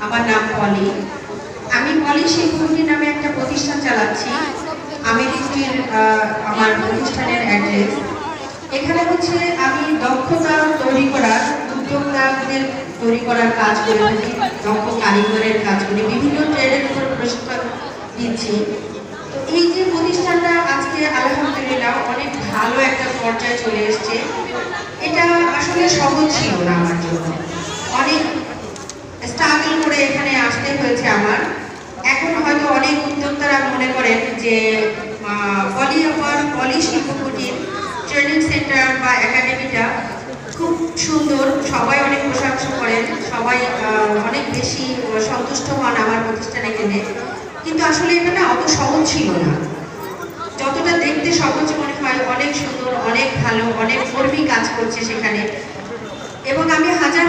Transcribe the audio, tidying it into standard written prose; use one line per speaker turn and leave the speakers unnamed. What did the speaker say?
আমার নাম পলি। আমি পলি শিল্পকুটির নামে একটা প্রতিষ্ঠান চালাচ্ছি। আমেরিকার আমার প্রতিষ্ঠানের অ্যাড্রেস। এখানে হচ্ছে আমি দক্ষতা তৈরি করার, উদ্যোক্তাদের তৈরি করার কাজ করে থাকি, দক্ষ কারিগরের কাজ করি, বিভিন্ন ট্রেডের উপর প্রশিক্ষণ দিচ্ছি। তো এই যে প্রতিষ্ঠানটা আজকে আলহামদুলিল্লাহ অনেক ভালো একটা পর্যায়ে চলে এসছে। এটা আসলে সহজ ছিল না আমার জন্য, অনেক স্ট্রাগল করে এখানে আসতে হয়েছে আমার। এখন হয়তো অনেক উদ্যোক্তারা মনে করেন যে পলি শিল্পকুটির ট্রেনিং সেন্টার বা একাডেমিটা খুব সুন্দর, সবাই অনেক প্রশংসা করেন, সবাই অনেক বেশি সন্তুষ্ট হন আমার প্রতিষ্ঠানে গেলে। কিন্তু আসলে এটা না অত সহজ ছিল না। যতটা দেখতে সহজ মনে হয়, অনেক সুন্দর, অনেক ভালো, অনেক কর্মী কাজ করছে সেখানে। এবং আমি হাজার